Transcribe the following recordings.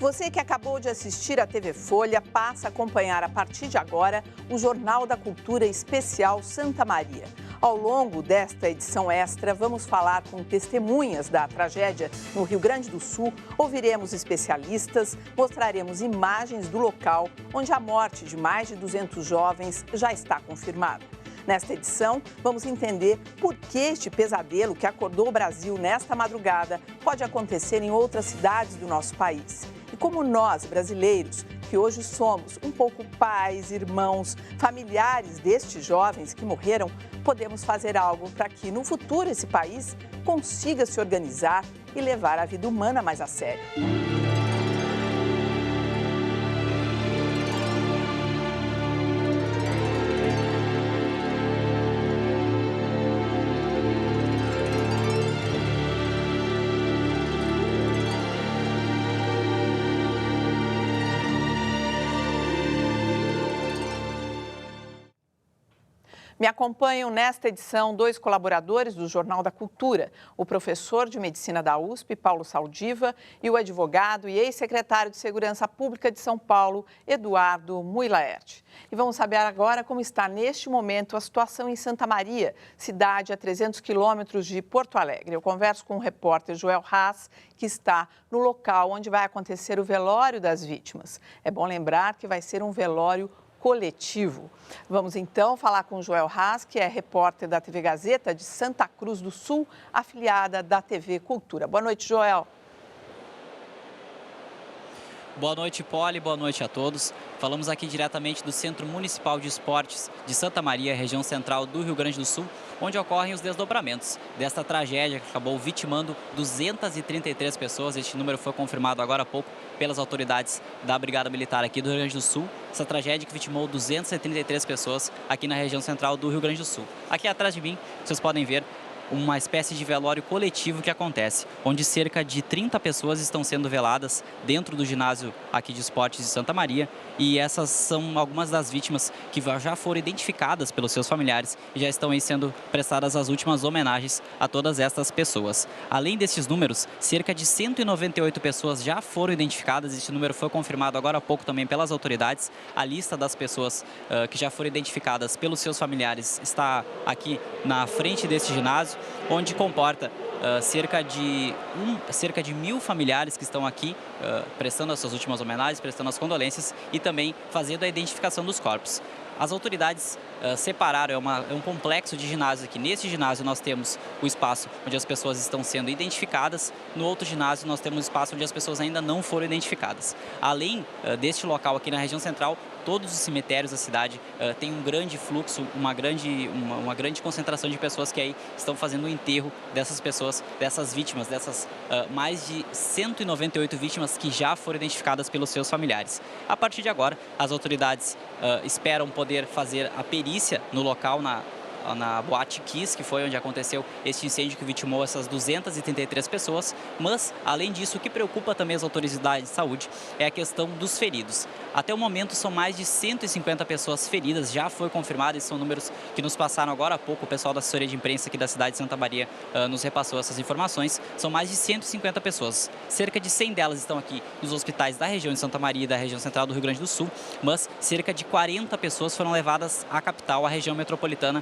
Você que acabou de assistir à TV Folha, passa a acompanhar a partir de agora o Jornal da Cultura Especial Santa Maria. Ao longo desta edição extra, vamos falar com testemunhas da tragédia no Rio Grande do Sul, ouviremos especialistas, mostraremos imagens do local onde a morte de mais de 200 jovens já está confirmada. Nesta edição, vamos entender por que este pesadelo que acordou o Brasil nesta madrugada pode acontecer em outras cidades do nosso país. E como nós, brasileiros, que hoje somos um pouco pais, irmãos, familiares destes jovens que morreram, podemos fazer algo para que no futuro esse país consiga se organizar e levar a vida humana mais a sério. Me acompanham nesta edição dois colaboradores do Jornal da Cultura, o professor de Medicina da USP, Paulo Saldiva, e o advogado e ex-secretário de Segurança Pública de São Paulo, Eduardo Mui-Laerte. E vamos saber agora como está neste momento a situação em Santa Maria, cidade a 300 quilômetros de Porto Alegre. Eu converso com o repórter Joel Haas, que está no local onde vai acontecer o velório das vítimas. É bom lembrar que vai ser um velório coletivo. Vamos então falar com o Joel Haas, que é repórter da TV Gazeta de Santa Cruz do Sul, afiliada da TV Cultura. Boa noite, Joel. Boa noite, Poli, boa noite a todos. Falamos aqui diretamente do Centro Municipal de Esportes de Santa Maria, região central do Rio Grande do Sul, onde ocorrem os desdobramentos desta tragédia que acabou vitimando 233 pessoas. Este número foi confirmado agora há pouco pelas autoridades da Brigada Militar aqui do Rio Grande do Sul. Essa tragédia que vitimou 233 pessoas aqui na região central do Rio Grande do Sul. Aqui atrás de mim, vocês podem ver uma espécie de velório coletivo que acontece, onde cerca de 30 pessoas estão sendo veladas dentro do ginásio aqui de esportes de Santa Maria, e essas são algumas das vítimas que já foram identificadas pelos seus familiares e já estão aí sendo prestadas as últimas homenagens a todas estas pessoas. Além desses números, cerca de 198 pessoas já foram identificadas. Este número foi confirmado agora há pouco também pelas autoridades. A lista das pessoas que já foram identificadas pelos seus familiares está aqui na frente desse ginásio, onde comporta cerca de 1.000 familiares que estão aqui prestando as suas últimas homenagens, prestando as condolências e também fazendo a identificação dos corpos. As autoridades separaram, é um complexo de ginásios aqui. Nesse ginásio nós temos o espaço onde as pessoas estão sendo identificadas, no outro ginásio nós temos o espaço onde as pessoas ainda não foram identificadas. Além deste local aqui na região central, todos os cemitérios da cidade têm um grande fluxo, uma grande concentração de pessoas que aí estão fazendo o enterro dessas pessoas, dessas vítimas, dessas mais de 198 vítimas que já foram identificadas pelos seus familiares. A partir de agora, as autoridades esperam poder fazer a perícia no local, na Boate Kiss, que foi onde aconteceu este incêndio que vitimou essas 233 pessoas, mas, além disso, o que preocupa também as autoridades de saúde é a questão dos feridos. Até o momento, são mais de 150 pessoas feridas, já foi confirmado, esses são números que nos passaram agora há pouco, o pessoal da assessoria de imprensa aqui da cidade de Santa Maria nos repassou essas informações. São mais de 150 pessoas, cerca de 100 delas estão aqui nos hospitais da região de Santa Maria e da região central do Rio Grande do Sul, mas cerca de 40 pessoas foram levadas à capital, à região metropolitana,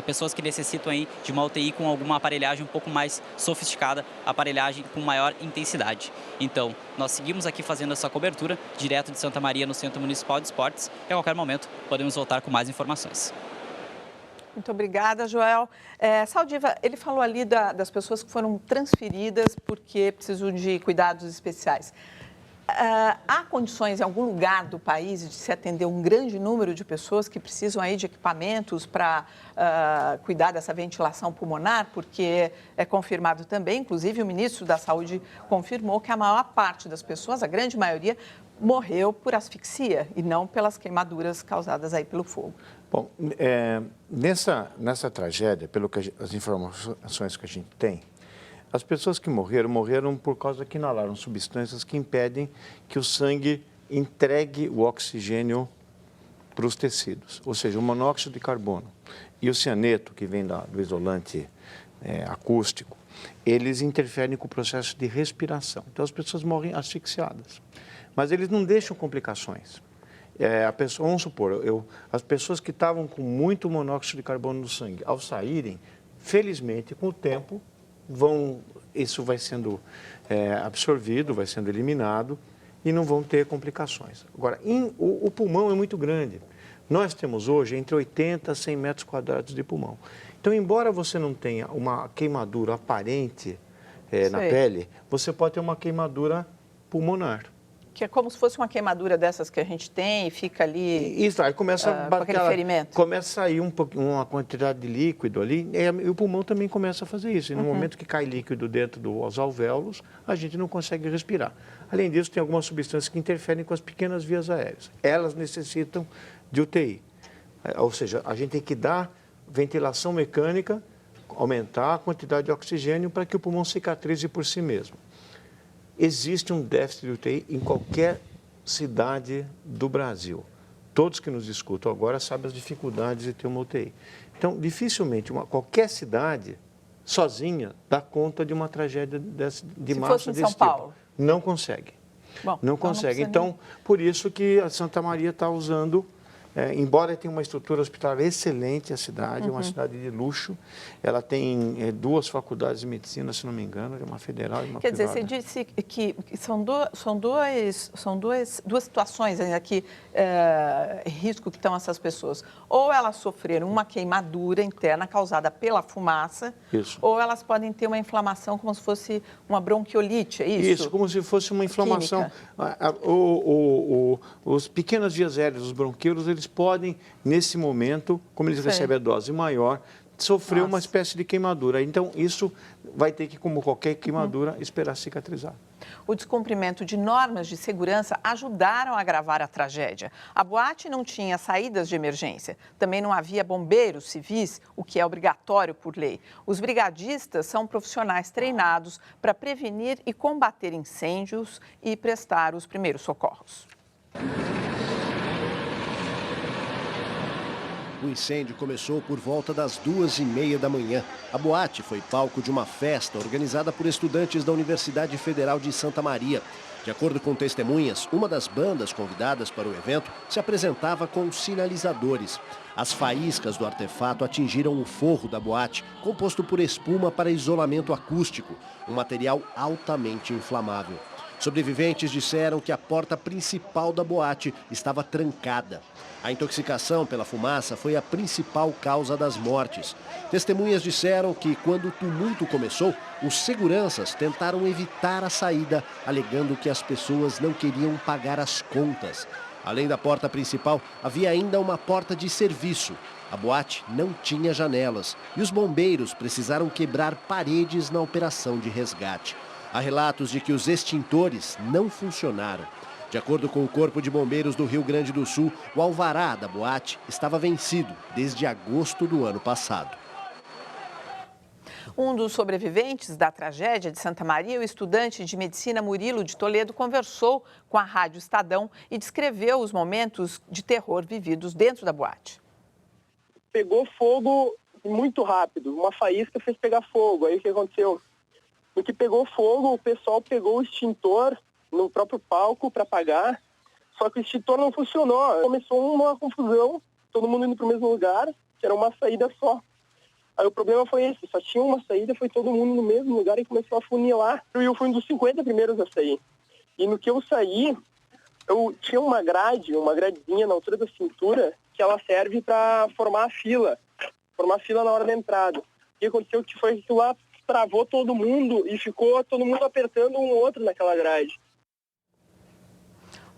pessoas que necessitam aí de uma UTI com alguma aparelhagem um pouco mais sofisticada, aparelhagem com maior intensidade. Então, nós seguimos aqui fazendo essa cobertura, direto de Santa Maria, no Centro Municipal de Esportes, e a qualquer momento podemos voltar com mais informações. Muito obrigada, Joel. Saldiva, ele falou ali das pessoas que foram transferidas porque precisam de cuidados especiais. Há condições em algum lugar do país de se atender um grande número de pessoas que precisam aí de equipamentos para cuidar dessa ventilação pulmonar? Porque é confirmado também, inclusive o ministro da Saúde confirmou que a maior parte das pessoas, a grande maioria, morreu por asfixia e não pelas queimaduras causadas aí pelo fogo. Bom, nessa tragédia, as informações que a gente tem, as pessoas que morreram por causa que inalaram substâncias que impedem que o sangue entregue o oxigênio para os tecidos, ou seja, o monóxido de carbono e o cianeto, que vem do isolante acústico, eles interferem com o processo de respiração. Então, as pessoas morrem asfixiadas. Mas eles não deixam complicações. Vamos supor, as pessoas que estavam com muito monóxido de carbono no sangue, ao saírem, felizmente, com o tempo, isso vai sendo absorvido, vai sendo eliminado e não vão ter complicações. Agora, o pulmão é muito grande. Nós temos hoje entre 80 a 100 metros quadrados de pulmão. Então, embora você não tenha uma queimadura aparente na pele, você pode ter uma queimadura pulmonar. Que é como se fosse uma queimadura dessas que a gente tem e fica ali. Isso, aí começa com aquele ferimento. Começa a sair uma quantidade de líquido ali, e o pulmão também começa a fazer isso. E no momento que cai líquido dentro dos alvéolos, a gente não consegue respirar. Além disso, tem algumas substâncias que interferem com as pequenas vias aéreas. Elas necessitam de UTI. Ou seja, a gente tem que dar ventilação mecânica, aumentar a quantidade de oxigênio para que o pulmão cicatrize por si mesmo. Existe um déficit de UTI em qualquer cidade do Brasil. Todos que nos escutam agora sabem as dificuldades de ter uma UTI. Então, dificilmente qualquer cidade, sozinha, dá conta de uma tragédia de massa desse tipo. Se fosse em São Paulo? Não consegue. Bom, não consegue. Então, por isso que a Santa Maria está usando... embora tenha uma estrutura hospitalar excelente, a cidade é uma cidade de luxo, ela tem 2 faculdades de medicina, se não me engano, uma federal e uma privada. Quer dizer, você disse que são duas situações aqui, risco que estão essas pessoas. Ou elas sofreram uma queimadura interna causada pela fumaça, isso. Ou elas podem ter uma inflamação como se fosse uma bronquiolite, é isso? Isso, como se fosse uma inflamação. Os pequenas vias aéreas, os bronquíolos, eles podem, nesse momento, como eles recebem a dose maior, sofrer uma espécie de queimadura. Então, isso vai ter que, como qualquer queimadura, esperar cicatrizar. O descumprimento de normas de segurança ajudaram a agravar a tragédia. A boate não tinha saídas de emergência. Também não havia bombeiros civis, o que é obrigatório por lei. Os brigadistas são profissionais treinados para prevenir e combater incêndios e prestar os primeiros socorros. O incêndio começou por volta das 2h30 da manhã. A boate foi palco de uma festa organizada por estudantes da Universidade Federal de Santa Maria. De acordo com testemunhas, uma das bandas convidadas para o evento se apresentava com sinalizadores. As faíscas do artefato atingiram o forro da boate, composto por espuma para isolamento acústico, um material altamente inflamável. Sobreviventes disseram que a porta principal da boate estava trancada. A intoxicação pela fumaça foi a principal causa das mortes. Testemunhas disseram que, quando o tumulto começou, os seguranças tentaram evitar a saída, alegando que as pessoas não queriam pagar as contas. Além da porta principal, havia ainda uma porta de serviço. A boate não tinha janelas e os bombeiros precisaram quebrar paredes na operação de resgate. Há relatos de que os extintores não funcionaram. De acordo com o Corpo de Bombeiros do Rio Grande do Sul, o alvará da boate estava vencido desde agosto do ano passado. Um dos sobreviventes da tragédia de Santa Maria, o estudante de medicina Murilo de Toledo, conversou com a Rádio Estadão e descreveu os momentos de terror vividos dentro da boate. Pegou fogo muito rápido, uma faísca fez pegar fogo. Aí o que aconteceu? No que pegou fogo, o pessoal pegou o extintor no próprio palco para apagar, só que o extintor não funcionou. Começou uma confusão, todo mundo indo para o mesmo lugar, que era uma saída só. Aí o problema foi esse, só tinha uma saída, foi todo mundo no mesmo lugar e começou a funilar. Eu fui um dos 50 primeiros a sair. E no que eu saí, eu tinha uma gradezinha na altura da cintura, que ela serve para formar fila na hora da entrada. O que aconteceu que foi que lá travou todo mundo e ficou todo mundo apertando um outro naquela grade.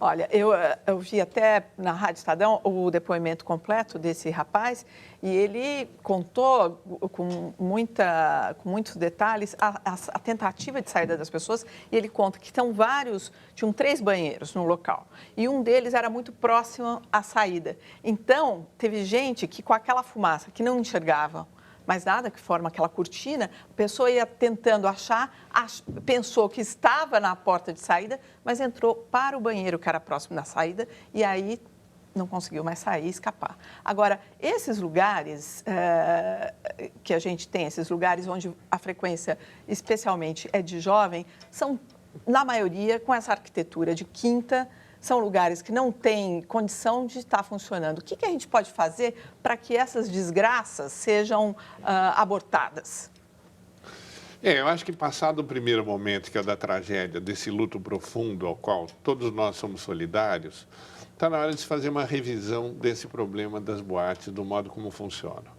Olha, eu vi até na Rádio Estadão o depoimento completo desse rapaz e ele contou com muitos detalhes a tentativa de saída das pessoas e ele conta que tinham 3 banheiros no local e um deles era muito próximo à saída. Então, teve gente que com aquela fumaça que não enxergava mais nada, que forma aquela cortina, a pessoa ia tentando achar, pensou que estava na porta de saída, mas entrou para o banheiro que era próximo da saída e aí não conseguiu mais sair, escapar. Agora, esses lugares que a gente tem, esses lugares onde a frequência especialmente é de jovem, são, na maioria, com essa arquitetura de quinta, são lugares que não têm condição de estar funcionando. O que a gente pode fazer para que essas desgraças sejam abortadas? Eu acho que passado o primeiro momento, que é o da tragédia, desse luto profundo ao qual todos nós somos solidários, está na hora de se fazer uma revisão desse problema das boates, do modo como funcionam.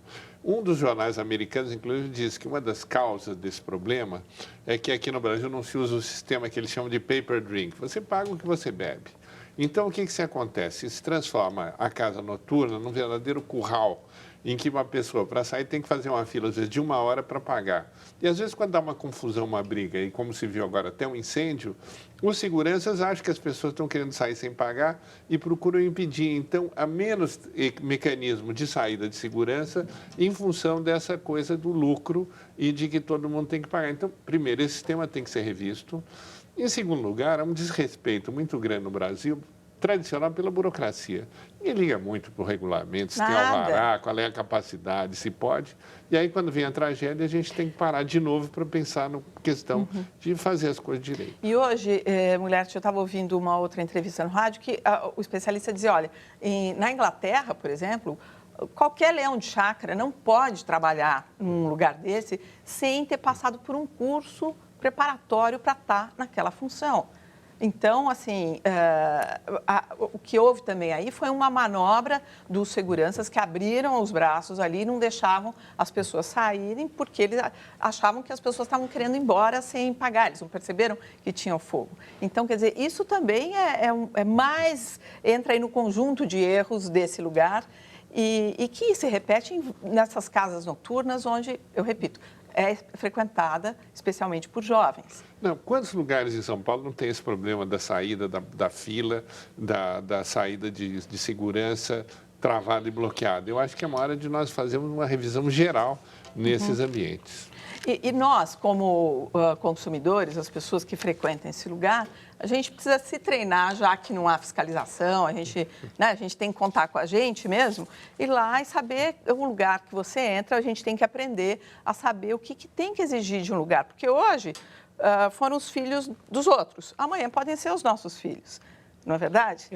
Um dos jornais americanos, inclusive, diz que uma das causas desse problema é que aqui no Brasil não se usa o sistema que eles chamam de paper drink. Você paga o que você bebe. Então, o que se acontece? Se transforma a casa noturna num verdadeiro curral, em que uma pessoa, para sair, tem que fazer uma fila, às vezes, de 1 hora para pagar. E, às vezes, quando dá uma confusão, uma briga, e como se viu agora, até um incêndio, os seguranças acham que as pessoas estão querendo sair sem pagar e procuram impedir. Então, há menos mecanismo de saída de segurança em função dessa coisa do lucro e de que todo mundo tem que pagar. Então, primeiro, esse sistema tem que ser revisto. Em segundo lugar, há um desrespeito muito grande no Brasil, tradicional, pela burocracia. Ninguém liga muito para o regulamento, se tem alvará, qual é a capacidade, se pode. E aí, quando vem a tragédia, a gente tem que parar de novo para pensar na questão de fazer as coisas direito. E hoje, mulher, eu estava ouvindo uma outra entrevista no rádio que o especialista dizia, olha, na Inglaterra, por exemplo, qualquer leão de chácara não pode trabalhar num lugar desse sem ter passado por um curso preparatório para estar naquela função. Então, assim, o que houve também aí foi uma manobra dos seguranças que abriram os braços ali e não deixavam as pessoas saírem porque eles achavam que as pessoas estavam querendo ir embora sem pagar, eles não perceberam que tinham fogo. Então, quer dizer, isso também é mais, entra aí no conjunto de erros desse lugar e que se repete nessas casas noturnas onde, eu repito, é frequentada especialmente por jovens. Não, quantos lugares em São Paulo não tem esse problema da saída da fila, da saída de segurança travada e bloqueada? Eu acho que é uma hora de nós fazermos uma revisão geral nesses ambientes. E nós, como consumidores, as pessoas que frequentam esse lugar, a gente precisa se treinar, já que não há fiscalização, a gente tem que contar com a gente mesmo, ir lá e saber o lugar que você entra, a gente tem que aprender a saber o que tem que exigir de um lugar. Porque hoje foram os filhos dos outros, amanhã podem ser os nossos filhos, não é verdade?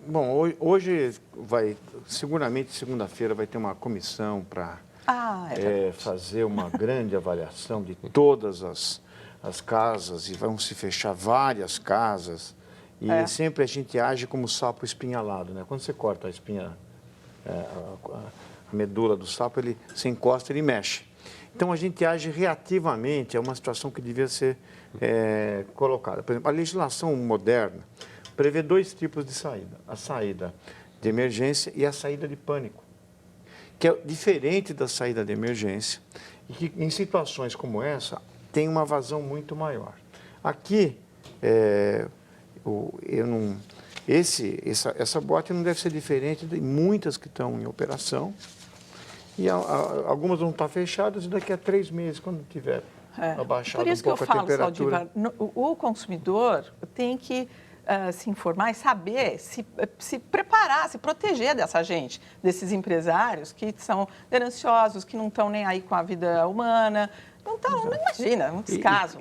Bom, hoje seguramente segunda-feira vai ter uma comissão para fazer uma grande avaliação de todas as casas e vão se fechar várias casas e sempre a gente age como sapo espinhalado, né? Quando você corta a espinha, a medula do sapo, se encosta, ele mexe. Então a gente age reativamente, é uma situação que devia ser colocada. Por exemplo, a legislação moderna prevê 2 tipos de saída, a saída de emergência e a saída de pânico, que é diferente da saída de emergência e que em situações como essa tem uma vazão muito maior. Aqui, essa boate não deve ser diferente de muitas que estão em operação e algumas vão estar fechadas e daqui a 3 meses, quando tiver abaixado um pouco a temperatura. Por isso que eu falo, Saldivar, o consumidor tem que se informar e saber se preparar, se proteger dessa gente, desses empresários que são gananciosos, que não estão nem aí com a vida humana. Não imagina, um descaso.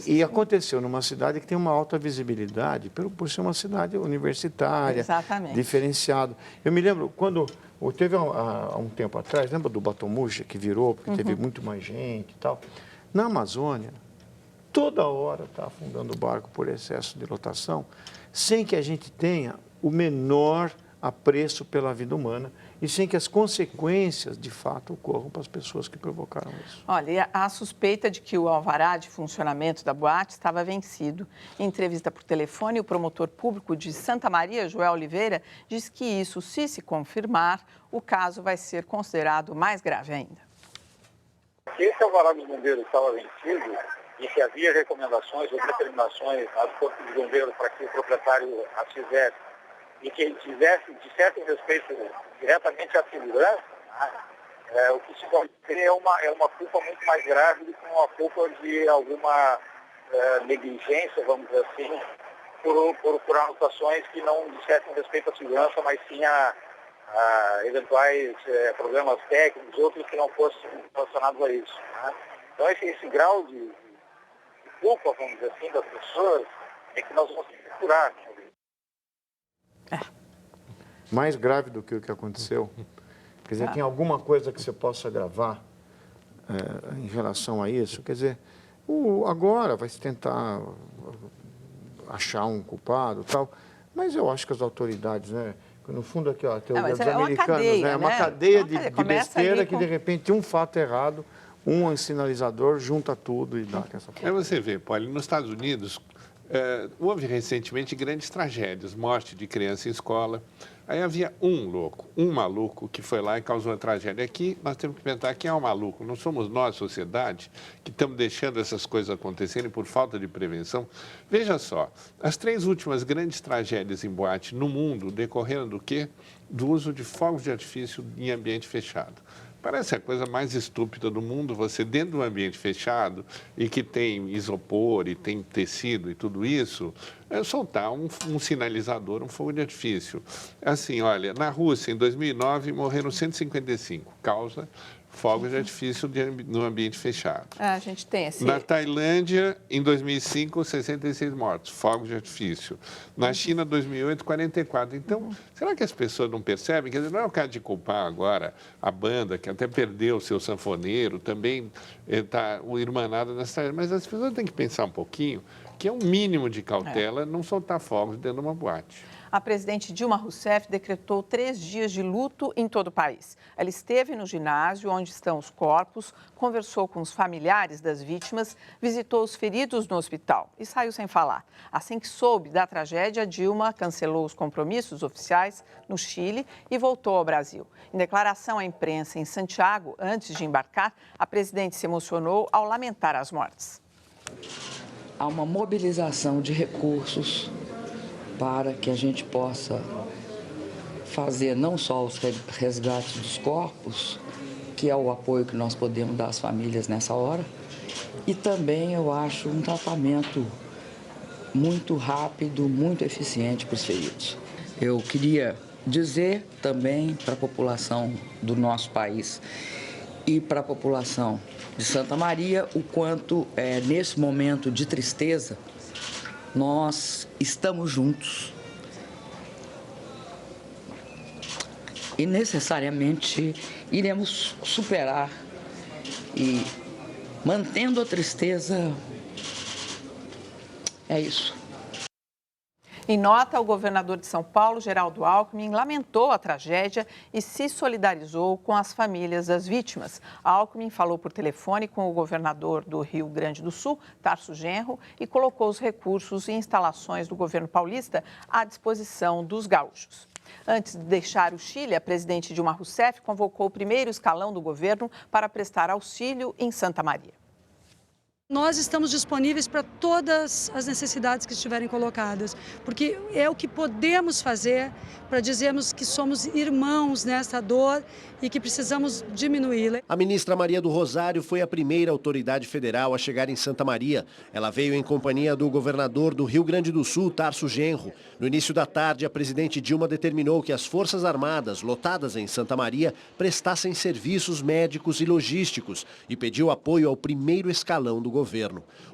E aconteceu numa cidade que tem uma alta visibilidade, por ser uma cidade universitária, diferenciada. Eu me lembro, quando teve há um tempo atrás, lembra do Batomuxa, que virou, porque teve muito mais gente e tal. Na Amazônia, toda hora está afundando o barco por excesso de lotação, sem que a gente tenha o menor apreço pela vida humana e sem que as consequências, de fato, ocorram para as pessoas que provocaram isso. Olha, a suspeita de que o alvará de funcionamento da boate estava vencido. Em entrevista por telefone, o promotor público de Santa Maria, Joel Oliveira, diz que isso, se confirmar, o caso vai ser considerado mais grave ainda. Se esse alvará dos bombeiros estava vencido e se havia recomendações ou determinações do Corpo de Bombeiros para que o proprietário as fizesse e que ele dissesse respeito diretamente à segurança, o que se pode ter é uma culpa muito mais grave do que uma culpa de alguma negligência, vamos dizer assim, por anotações que não dissessem respeito à segurança, mas sim a eventuais problemas técnicos, outros que não fossem relacionados a isso. Né? Então, esse grau de culpa, vamos dizer assim, das pessoas, é que nós vamos procurar. Mais grave do que o que aconteceu. Quer dizer, tem alguma coisa que você possa gravar em relação a isso? Quer dizer, agora vai se tentar achar um culpado e tal, mas eu acho que as autoridades, né? No fundo aqui, ó, a teoria dos americanos, cadeia, né? Uma cadeia de besteira que, de repente, um fato errado, um ensinalizador junta tudo e dá essa coisa. Aí você vê, Poli, nos Estados Unidos, houve recentemente grandes tragédias, morte de criança em escola. Aí havia um maluco que foi lá e causou a tragédia. Aqui nós temos que pensar quem é o maluco. Não somos nós, sociedade, que estamos deixando essas coisas acontecerem por falta de prevenção. Veja só, as 3 últimas grandes tragédias em boate no mundo decorreram do quê? Do uso de fogos de artifício em ambiente fechado. Parece a coisa mais estúpida do mundo, você dentro de um ambiente fechado e que tem isopor e tem tecido e tudo isso, soltar um sinalizador, um fogo de artifício. Assim, olha, na Rússia, em 2009, morreram 155, causa fogos de artifício no ambiente fechado. A gente tem esse... Na Tailândia, em 2005, 66 mortos, fogos de artifício. Na China, 2008, 44. Então, será que as pessoas não percebem? Quer dizer, não é o caso de culpar agora a banda, que até perdeu o seu sanfoneiro, também está irmanada nessa tragédia, mas as pessoas têm que pensar um pouquinho que é um mínimo de cautela não soltar fogos dentro de uma boate. A presidente Dilma Rousseff decretou 3 dias de luto em todo o país. Ela esteve no ginásio onde estão os corpos, conversou com os familiares das vítimas, visitou os feridos no hospital e saiu sem falar. Assim que soube da tragédia, Dilma cancelou os compromissos oficiais no Chile e voltou ao Brasil. Em declaração à imprensa em Santiago, antes de embarcar, a presidente se emocionou ao lamentar as mortes. Há uma mobilização de recursos para que a gente possa fazer não só os resgates dos corpos, que é o apoio que nós podemos dar às famílias nessa hora, e também, eu acho, um tratamento muito rápido, muito eficiente para os feridos. Eu queria dizer também para a população do nosso país e para a população de Santa Maria o quanto, nesse momento de tristeza, nós estamos juntos e necessariamente iremos superar e mantendo a tristeza, é isso. Em nota, o governador de São Paulo, Geraldo Alckmin, lamentou a tragédia e se solidarizou com as famílias das vítimas. Alckmin falou por telefone com o governador do Rio Grande do Sul, Tarso Genro, e colocou os recursos e instalações do governo paulista à disposição dos gaúchos. Antes de deixar o Chile, a presidente Dilma Rousseff convocou o primeiro escalão do governo para prestar auxílio em Santa Maria. Nós estamos disponíveis para todas as necessidades que estiverem colocadas, porque é o que podemos fazer para dizermos que somos irmãos nessa dor e que precisamos diminuí-la. A ministra Maria do Rosário foi a primeira autoridade federal a chegar em Santa Maria. Ela veio em companhia do governador do Rio Grande do Sul, Tarso Genro. No início da tarde, a presidente Dilma determinou que as Forças Armadas, lotadas em Santa Maria, prestassem serviços médicos e logísticos e pediu apoio ao primeiro escalão do governo.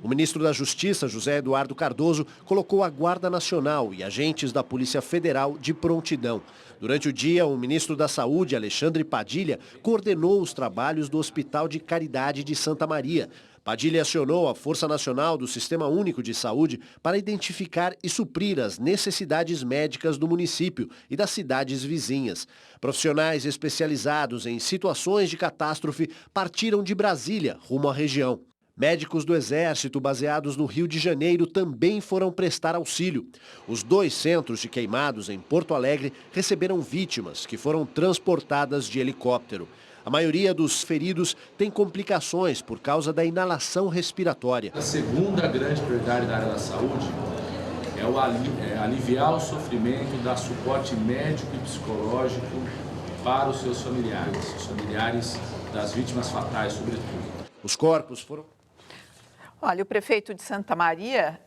O ministro da Justiça, José Eduardo Cardoso, colocou a Guarda Nacional e agentes da Polícia Federal de prontidão. Durante o dia, o ministro da Saúde, Alexandre Padilha, coordenou os trabalhos do Hospital de Caridade de Santa Maria. Padilha acionou a Força Nacional do Sistema Único de Saúde para identificar e suprir as necessidades médicas do município e das cidades vizinhas. Profissionais especializados em situações de catástrofe partiram de Brasília rumo à região. Médicos do Exército, baseados no Rio de Janeiro, também foram prestar auxílio. Os 2 centros de queimados em Porto Alegre receberam vítimas que foram transportadas de helicóptero. A maioria dos feridos tem complicações por causa da inalação respiratória. A segunda grande prioridade da área da saúde é aliviar o sofrimento, dar suporte médico e psicológico para os seus familiares das vítimas fatais, sobretudo. Os corpos foram... Olha, o prefeito de Santa Maria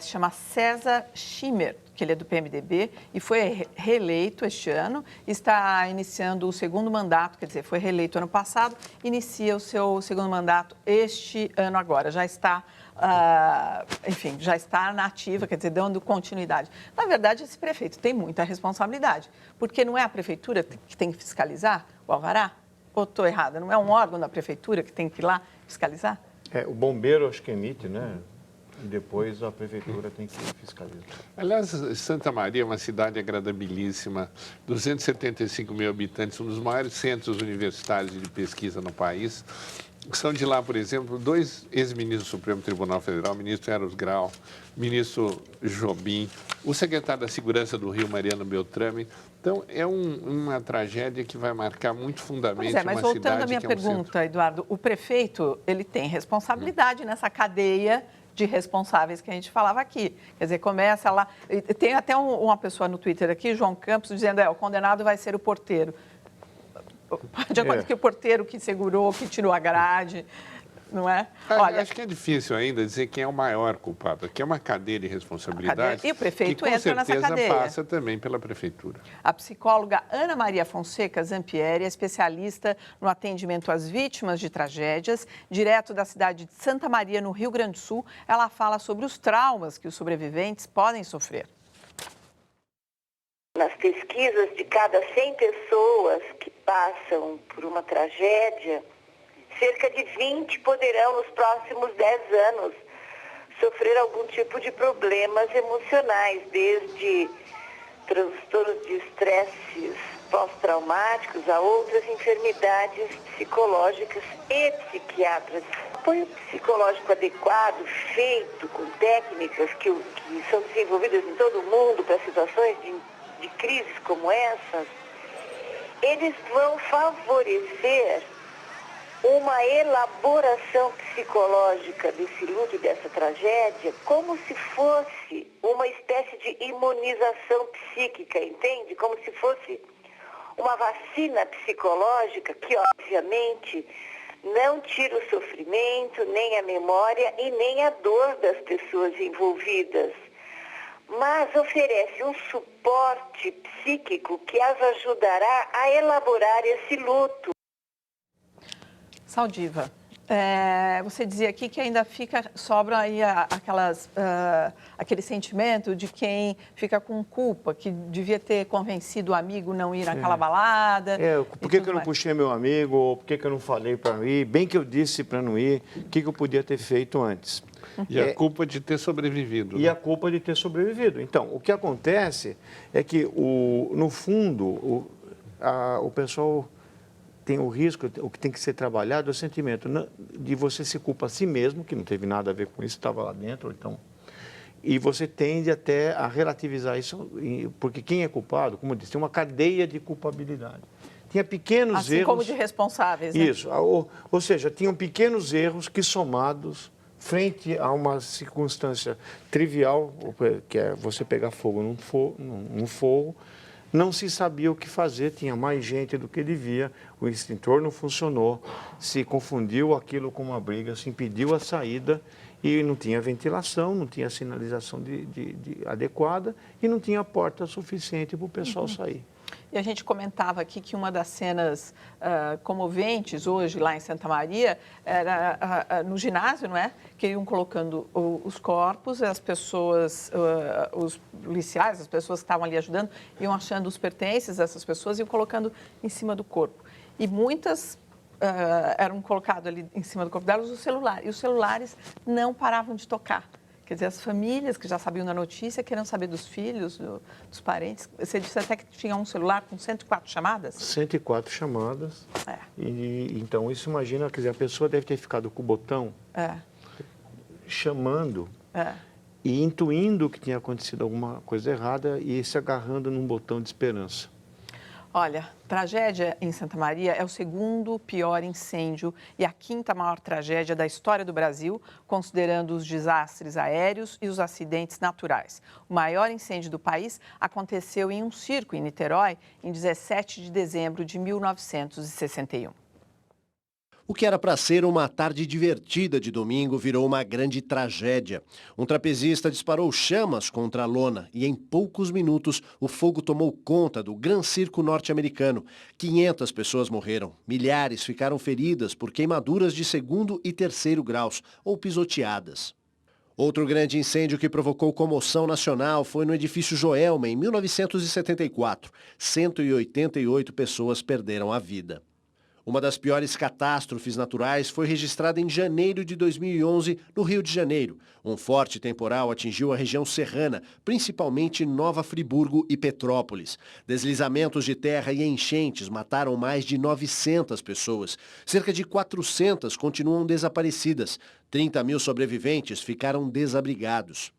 se chama César Schimmer, que ele é do PMDB e foi reeleito este ano, está iniciando o segundo mandato, quer dizer, foi reeleito ano passado, inicia o seu segundo mandato este ano agora, já está, já está na ativa, quer dizer, dando continuidade. Na verdade, esse prefeito tem muita responsabilidade, porque não é a prefeitura que tem que fiscalizar o alvará? Ou estou errada? Não é um órgão da prefeitura que tem que ir lá fiscalizar? O bombeiro acho que emite, né? E depois a prefeitura tem que fiscalizar. Aliás, Santa Maria é uma cidade agradabilíssima, 275 mil habitantes, um dos maiores centros universitários de pesquisa no país. São de lá, por exemplo, 2 ex-ministros do Supremo Tribunal Federal, o ministro Eros Grau, o ministro Jobim, o secretário da Segurança do Rio, Mariano Beltrame. Então, é uma tragédia que vai marcar muito fundamente uma cidade que é um centro. Mas voltando à minha pergunta, Eduardo, o prefeito, ele tem responsabilidade nessa cadeia de responsáveis que a gente falava aqui. Quer dizer, começa lá... Tem até uma pessoa no Twitter aqui, João Campos, dizendo o condenado vai ser o porteiro. De acordo com o porteiro que segurou, que tirou a grade, não é? Olha, acho que é difícil ainda dizer quem é o maior culpado. Aqui é uma cadeia de responsabilidade. E o prefeito que, entra nessa cadeia. Com certeza passa também pela prefeitura. A psicóloga Ana Maria Fonseca Zampieri é especialista no atendimento às vítimas de tragédias, direto da cidade de Santa Maria, no Rio Grande do Sul. Ela fala sobre os traumas que os sobreviventes podem sofrer. Nas pesquisas, de cada 100 pessoas que passam por uma tragédia, cerca de 20 poderão, nos próximos 10 anos, sofrer algum tipo de problemas emocionais, desde transtornos de estresse pós-traumáticos a outras enfermidades psicológicas e psiquiátricas. Apoio psicológico adequado, feito com técnicas que são desenvolvidas em todo o mundo para situações de crises como essas, eles vão favorecer uma elaboração psicológica desse luto e dessa tragédia como se fosse uma espécie de imunização psíquica, entende? Como se fosse uma vacina psicológica que, obviamente, não tira o sofrimento, nem a memória e nem a dor das pessoas envolvidas, mas oferece um suporte psíquico que as ajudará a elaborar esse luto. Saldiva, você dizia aqui que ainda sobra aí aquele sentimento de quem fica com culpa, que devia ter convencido o amigo não ir naquela balada. Por que eu não puxei meu amigo, ou por que eu não falei para não ir, bem que eu disse para não ir, o que eu podia ter feito antes. E a culpa de ter sobrevivido. E a culpa de ter sobrevivido. Então, o que acontece é que, no fundo, o pessoal tem o risco, o que tem que ser trabalhado é o sentimento de você se culpa a si mesmo, que não teve nada a ver com isso, estava lá dentro, então... E você tende até a relativizar isso, porque quem é culpado, como eu disse, tem uma cadeia de culpabilidade. Tinha pequenos erros... Assim como de responsáveis, né? Isso, ou seja, tinham pequenos erros que somados... frente a uma circunstância trivial, que é você pegar fogo num fogo, não se sabia o que fazer, tinha mais gente do que devia, o extintor não funcionou, se confundiu aquilo com uma briga, se impediu a saída e não tinha ventilação, não tinha sinalização adequada e não tinha porta suficiente para o pessoal sair. E a gente comentava aqui que uma das cenas comoventes hoje lá em Santa Maria era no ginásio, não é? Que iam colocando os corpos, as pessoas, os policiais, as pessoas que estavam ali ajudando, iam achando os pertences dessas pessoas e iam colocando em cima do corpo. E muitas eram colocados ali em cima do corpo delas o celular. E os celulares não paravam de tocar. Quer dizer, as famílias que já sabiam da notícia, querendo saber dos filhos, dos parentes. Você disse até que tinha um celular com 104 chamadas? 104 chamadas. E, então, isso imagina, quer dizer, a pessoa deve ter ficado com o botão chamando e intuindo que tinha acontecido alguma coisa errada e se agarrando num botão de esperança. Olha, tragédia em Santa Maria é o segundo pior incêndio e a quinta maior tragédia da história do Brasil, considerando os desastres aéreos e os acidentes naturais. O maior incêndio do país aconteceu em um circo em Niterói, em 17 de dezembro de 1961. O que era para ser uma tarde divertida de domingo virou uma grande tragédia. Um trapezista disparou chamas contra a lona e em poucos minutos o fogo tomou conta do Gran Circo norte-americano. 500 pessoas morreram, milhares ficaram feridas por queimaduras de 2º e 3º graus ou pisoteadas. Outro grande incêndio que provocou comoção nacional foi no edifício Joelma, em 1974. 188 pessoas perderam a vida. Uma das piores catástrofes naturais foi registrada em janeiro de 2011, no Rio de Janeiro. Um forte temporal atingiu a região serrana, principalmente Nova Friburgo e Petrópolis. Deslizamentos de terra e enchentes mataram mais de 900 pessoas. Cerca de 400 continuam desaparecidas. 30 mil sobreviventes ficaram desabrigados.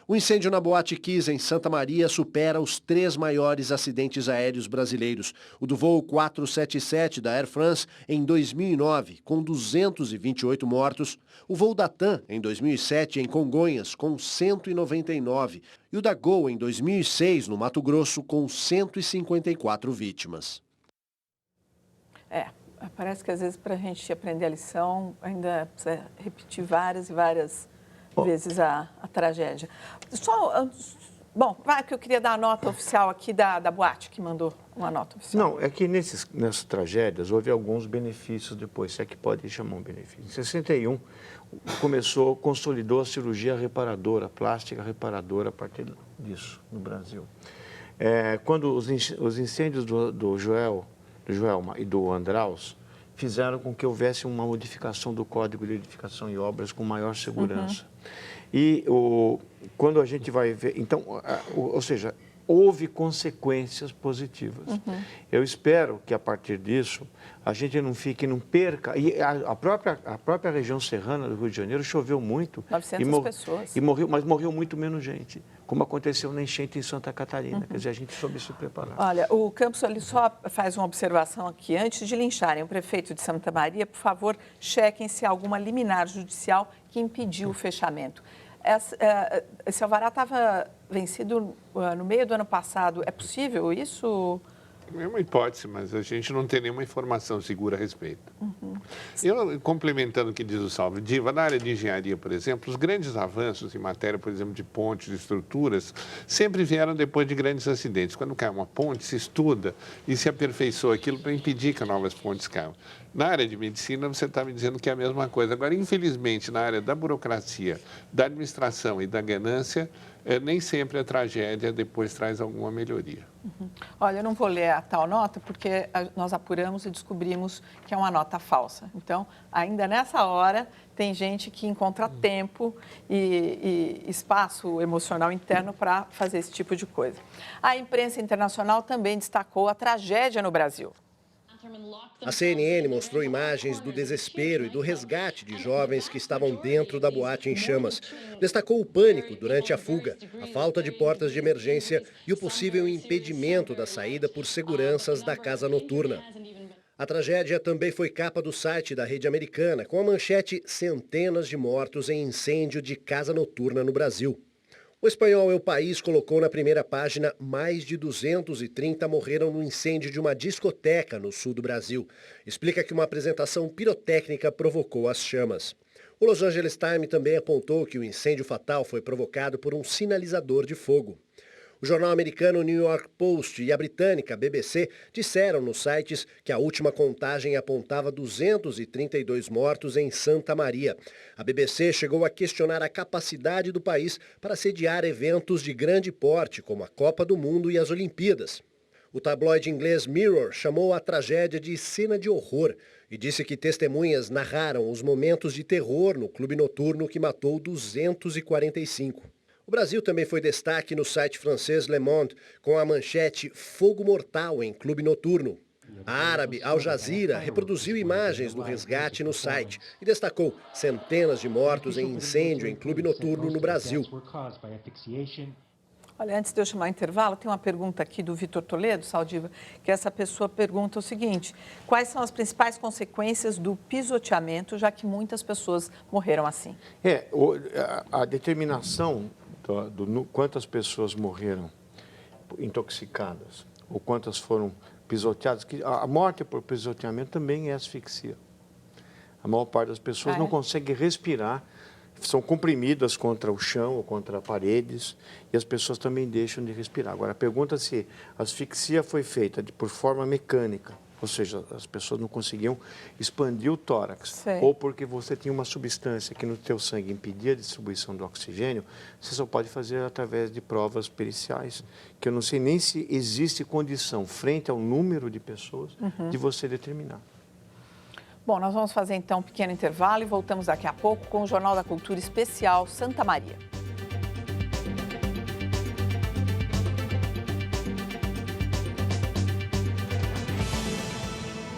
O incêndio na Boate Kiss, em Santa Maria, supera os 3 maiores acidentes aéreos brasileiros. O do voo 477 da Air France, em 2009, com 228 mortos. O voo da TAM, em 2007, em Congonhas, com 199. E o da Gol, em 2006, no Mato Grosso, com 154 vítimas. Parece que às vezes para a gente aprender a lição, ainda precisa repetir várias e várias vezes a tragédia. Bom, vai que eu queria dar a nota oficial aqui da boate, que mandou uma nota oficial. Não, é que nessas tragédias houve alguns benefícios depois, se é que pode chamar um benefício. Em 61, consolidou a cirurgia reparadora, plástica reparadora a partir disso no Brasil. Quando os incêndios do Joelma e do Andraus fizeram com que houvesse uma modificação do Código de Edificação e Obras com maior segurança. E quando a gente vai ver... Então, ou seja, houve consequências positivas. Eu espero que, a partir disso, a gente não perca... E a própria região serrana do Rio de Janeiro choveu muito. 900 pessoas. Mas morreu muito menos gente, como aconteceu na enchente em Santa Catarina. Quer dizer, a gente soube se preparar. Olha, o Campos ali só faz uma observação aqui. Antes de lincharem o prefeito de Santa Maria, por favor, chequem se há alguma liminar judicial que impediu o fechamento. Esse alvará estava vencido no meio do ano passado. É possível isso? É uma hipótese, mas a gente não tem nenhuma informação segura a respeito. Eu, complementando o que diz o Salve Diva, na área de engenharia, por exemplo, os grandes avanços em matéria, por exemplo, de pontes, de estruturas, sempre vieram depois de grandes acidentes. Quando cai uma ponte, se estuda e se aperfeiçoa aquilo para impedir que novas pontes caiam. Na área de medicina, você está me dizendo que é a mesma coisa. Agora, infelizmente, na área da burocracia, da administração e da ganância, nem sempre a tragédia depois traz alguma melhoria. Olha, eu não vou ler a tal nota porque nós apuramos e descobrimos que é uma nota falsa. Então, ainda nessa hora, tem gente que encontra tempo e espaço emocional interno para fazer esse tipo de coisa. A imprensa internacional também destacou a tragédia no Brasil. A CNN mostrou imagens do desespero e do resgate de jovens que estavam dentro da boate em chamas. Destacou o pânico durante a fuga, a falta de portas de emergência e o possível impedimento da saída por seguranças da casa noturna. A tragédia também foi capa do site da rede americana, com a manchete "Centenas de mortos em incêndio de casa noturna no Brasil". O espanhol El País colocou na primeira página: mais de 230 morreram no incêndio de uma discoteca no sul do Brasil. Explica que uma apresentação pirotécnica provocou as chamas. O Los Angeles Times também apontou que o incêndio fatal foi provocado por um sinalizador de fogo. O jornal americano New York Post e a britânica BBC disseram nos sites que a última contagem apontava 232 mortos em Santa Maria. A BBC chegou a questionar a capacidade do país para sediar eventos de grande porte, como a Copa do Mundo e as Olimpíadas. O tabloide inglês Mirror chamou a tragédia de cena de horror e disse que testemunhas narraram os momentos de terror no clube noturno que matou 245. O Brasil também foi destaque no site francês Le Monde, com a manchete "Fogo mortal em clube noturno". A árabe Al Jazeera reproduziu imagens do resgate no site e destacou centenas de mortos em incêndio em clube noturno no Brasil. Olha, antes de eu chamar o intervalo, tem uma pergunta aqui do Vitor Toledo, Saldiva, que essa pessoa pergunta o seguinte: quais são as principais consequências do pisoteamento, já que muitas pessoas morreram assim? A determinação quantas pessoas morreram intoxicadas ou quantas foram pisoteadas, que a morte por pisoteamento também é asfixia. A maior parte das pessoas não consegue respirar, são comprimidas contra o chão ou contra paredes e as pessoas também deixam de respirar. Agora, a pergunta se a asfixia foi feita por forma mecânica, ou seja, as pessoas não conseguiam expandir o tórax, ou porque você tinha uma substância que no teu sangue impedia a distribuição do oxigênio, você só pode fazer através de provas periciais, que eu não sei nem se existe condição, frente ao número de pessoas, de você determinar. Bom, nós vamos fazer então um pequeno intervalo e voltamos daqui a pouco com o Jornal da Cultura Especial Santa Maria.